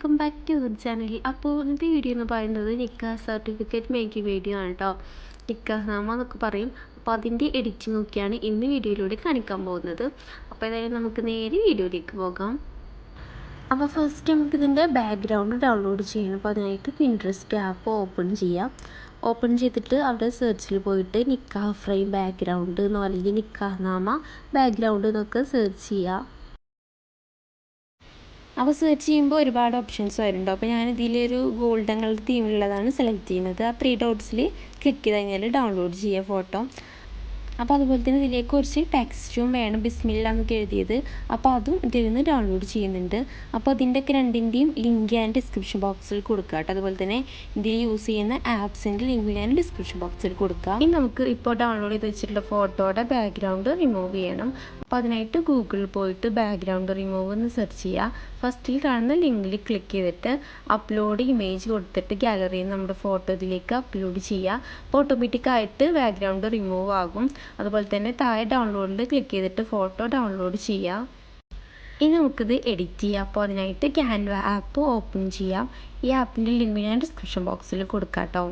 Welcome back to your channel. അപ്പോൾ ഇന്നത്തെ video എന്ന് പറയുന്നത് നിക്കാഹ് സർട്ടിഫിക്കറ്റ് മേക്കിംഗ് വീഡിയോ ആണ് കേട്ടോ. നിക്കാഹ് നാമ എന്നൊക്കെ പറയും. അപ്പോൾ അതിൻ്റെ എഡിറ്റിംഗ് ഒക്കെയാണ് ഇന്ന് വീഡിയോയിലൂടെ കാണിക്കാൻ പോകുന്നത്. അപ്പോൾ ഏതായാലും നമുക്ക് നേരെ വീഡിയോയിലേക്ക് പോകാം. അപ്പോൾ ഫസ്റ്റ് നമുക്ക് ഇതിൻ്റെ ബാക്ക്ഗ്രൗണ്ട് ഡൗൺലോഡ് ചെയ്യണം. അപ്പോൾ അതിനായിട്ട് പിൻട്രസ്റ്റ് ആപ്പ് ഓപ്പൺ ചെയ്യാം. ഓപ്പൺ ചെയ്തിട്ട് അവിടെ സെർച്ചിൽ പോയിട്ട് നിക്കാഹ് ഫ്രെയിം ബാക്ക്ഗ്രൗണ്ട് എന്ന് അല്ലെങ്കിൽ നിക്കാഹ് നാമ ബാക്ക്ഗ്രൗണ്ട് എന്നൊക്കെ സെർച്ച് ചെയ്യുക. അപ്പോൾ സെർച്ച് ചെയ്യുമ്പോൾ ഒരുപാട് ഓപ്ഷൻസ് വരുന്നുണ്ട്. അപ്പോൾ ഞാൻ ഇതിലൊരു ഗോൾഡൻ കളർ തീമിലുള്ളതാണ് സെലക്ട് ചെയ്യുന്നത്. ആ 3 ഡോട്ട്സിൽ ക്ലിക്ക് ചെയ്ത് കഴിഞ്ഞാൽ ഡൗൺലോഡ് ചെയ്യുക ഫോട്ടോ. അപ്പോൾ അതുപോലെ തന്നെ ഇതിലേക്ക് കുറച്ച് ടെക്സ്റ്റും വേണം, ബിസ്മില്ല എന്നൊക്കെ എഴുതിയത്. അപ്പോൾ അതും ഇതിൽ നിന്ന് ഡൗൺലോഡ് ചെയ്യുന്നുണ്ട്. അപ്പോൾ അതിൻ്റെയൊക്കെ രണ്ടിൻ്റെയും ലിങ്ക് ഞാൻ ഡിസ്ക്രിപ്ഷൻ ബോക്സിൽ കൊടുക്കുക കേട്ടോ. അതുപോലെ തന്നെ ഇതിൽ യൂസ് ചെയ്യുന്ന ആപ്സിൻ്റെ ലിങ്ക് ഞാൻ ഡിസ്ക്രിപ്ഷൻ ബോക്സിൽ കൊടുക്കുക. ഇനി നമുക്ക് ഇപ്പോൾ ഡൗൺലോഡ് ചെയ്ത് വെച്ചിട്ടുള്ള ഫോട്ടോയുടെ ബാക്ക്ഗ്രൗണ്ട് റിമൂവ് ചെയ്യണം. അപ്പോൾ അതിനായിട്ട് ഗൂഗിളിൽ പോയിട്ട് ബാക്ക്ഗ്രൗണ്ട് റിമൂവ് എന്ന് സെർച്ച് ചെയ്യുക. ഫസ്റ്റിൽ കാണുന്ന ലിങ്കിൽ ക്ലിക്ക് ചെയ്തിട്ട് അപ്ലോഡ് ഇമേജ് കൊടുത്തിട്ട് ഗാലറിയിൽ നമ്മുടെ ഫോട്ടോ ഇതിലേക്ക് അപ്ലോഡ് ചെയ്യുക. അപ്പോൾ ഓട്ടോമാറ്റിക്കായിട്ട് ബാക്ക്ഗ്രൗണ്ട് റിമൂവ് ആകും. അതുപോലെ തന്നെ താഴെ ഡൗൺലോഡിൽ ക്ലിക്ക് ചെയ്തിട്ട് ഫോട്ടോ ഡൗൺലോഡ് ചെയ്യുക. ഇനി നമുക്കിത് എഡിറ്റ് ചെയ്യാം. അപ്പോൾ അതിനായിട്ട് ക്യാൻവ ആപ്പ് ഓപ്പൺ ചെയ്യാം. ഈ ആപ്പിൻ്റെ ലിങ്ക് ഞാൻ ഡിസ്ക്രിപ്ഷൻ ബോക്സിൽ കൊടുക്കാം കേട്ടോ.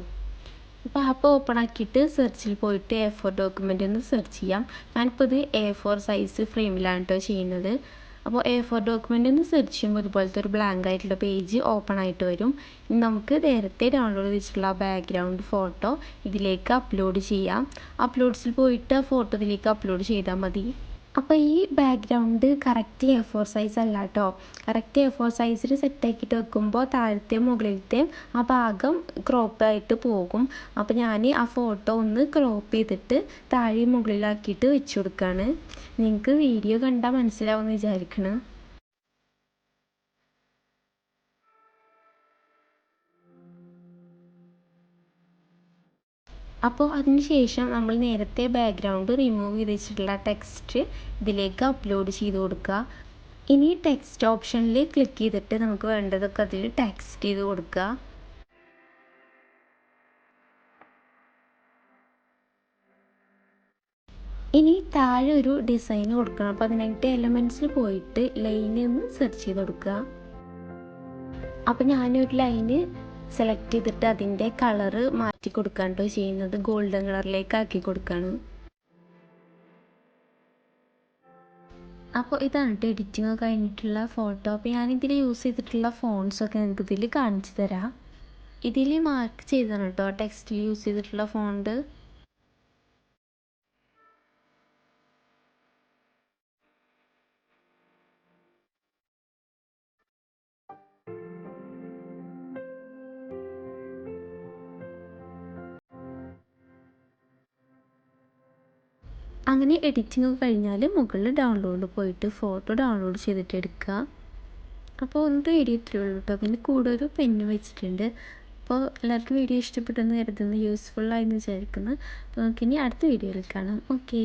അപ്പോൾ ആപ്പ് ഓപ്പൺ ആക്കിയിട്ട് സെർച്ചിൽ പോയിട്ട് A4 ഡോക്യുമെൻ്റ് ഒന്ന് സെർച്ച് ചെയ്യാം. ഞാനിപ്പോൾ ഇത് A4 സൈസ് ഫ്രെയിമിലാണ് കേട്ടോ ചെയ്യുന്നത്. അപ്പോൾ A4 ഡോക്യുമെൻ്റ് ഒന്ന് സെർച്ച് ചെയ്യുമ്പോൾ ഇതുപോലത്തെ ഒരു ബ്ലാങ്ക് ആയിട്ടുള്ള പേജ് ഓപ്പൺ ആയിട്ട് വരും. ഇനി നമുക്ക് നേരത്തെ ഡൗൺലോഡ് ചെയ്തിട്ടുള്ള ബാക്ക്ഗ്രൗണ്ട് ഫോട്ടോ ഇതിലേക്ക് അപ്ലോഡ് ചെയ്യാം. അപ്ലോഡ്സിൽ പോയിട്ട് ആ ഫോട്ടോ ഇതിലേക്ക് അപ്ലോഡ് ചെയ്താൽ മതി. അപ്പോൾ ഈ ബാക്ക്ഗ്രൗണ്ട് കറക്റ്റ് A4 സൈസ് അല്ല കേട്ടോ. കറക്റ്റ് A4 സൈസിൽ സെറ്റാക്കിയിട്ട് വെക്കുമ്പോൾ താഴത്തെയും മുകളിലത്തെയും ആ ഭാഗം ക്രോപ്പായിട്ട് പോകും. അപ്പോൾ ഞാൻ ആ ഫോട്ടോ ഒന്ന് ക്രോപ്പ് ചെയ്തിട്ട് താഴെയും മുകളിലാക്കിയിട്ട് വെച്ച് കൊടുക്കുകയാണ്. നിങ്ങൾക്ക് വീഡിയോ കണ്ടാൽ മനസ്സിലാവുമെന്ന് വിചാരിക്കണം. അപ്പോൾ അതിന് ശേഷം നമ്മൾ നേരത്തെ ബാക്ക്ഗ്രൗണ്ട് റിമൂവ് ചെയ്ത് വെച്ചിട്ടുള്ള ടെക്സ്റ്റ് ഇതിലേക്ക് അപ്ലോഡ് ചെയ്ത് കൊടുക്കുക. ഇനി ടെക്സ്റ്റ് ഓപ്ഷനിൽ ക്ലിക്ക് ചെയ്തിട്ട് നമുക്ക് വേണ്ടതൊക്കെ അതിൽ ടെക്സ്റ്റ് ചെയ്ത് കൊടുക്കുക. ഇനി താഴെ ഒരു ഡിസൈൻ കൊടുക്കണം. അപ്പോൾ അതിനായിട്ട് എലമെൻറ്റ്സിൽ പോയിട്ട് ലൈനിൽ നിന്ന് സെർച്ച് ചെയ്ത് കൊടുക്കുക. അപ്പോൾ ഞാനൊരു ലൈന് സെലക്ട് ചെയ്തിട്ട് അതിൻ്റെ കളറ് മാറ്റി കൊടുക്കുകയാണ് കേട്ടോ ചെയ്യുന്നത്. ഗോൾഡൻ കളറിലേക്ക് ആക്കി കൊടുക്കുകയാണ്. അപ്പോൾ ഇതാണ് കേട്ടോ എഡിറ്റിംഗ് കഴിഞ്ഞിട്ടുള്ള ഫോട്ടോ. അപ്പോൾ ഞാനിതിൽ യൂസ് ചെയ്തിട്ടുള്ള ഫോൺസൊക്കെ നിങ്ങൾക്ക് ഇതിൽ കാണിച്ചു തരാം. ഇതിൽ മാർക്ക് ചെയ്തതാണ് കേട്ടോ ടെക്സ്റ്റിൽ യൂസ് ചെയ്തിട്ടുള്ള ഫോണ്ട്. അങ്ങനെ എഡിറ്റിംഗ് കഴിഞ്ഞാൽ മുകളിൽ ഡൗൺലോഡ് പോയിട്ട് ഫോട്ടോ ഡൗൺലോഡ് ചെയ്തിട്ട് എടുക്കുക. അപ്പോൾ ഇന്നത്തെ വീഡിയോ ഇത്രയേ ഉള്ളൂ കേട്ടോ. പിന്നെ കൂടെ ഒരു പെന്ന് വെച്ചിട്ടുണ്ട്. അപ്പോൾ എല്ലാവർക്കും വീഡിയോ ഇഷ്ടപ്പെട്ടെന്ന് കരുതുന്നു, യൂസ്ഫുള്ളായെന്ന് വിചാരിക്കുന്നു. അപ്പോൾ നമുക്കിനി അടുത്ത വീഡിയോയിൽ കാണാം. ഓക്കേ.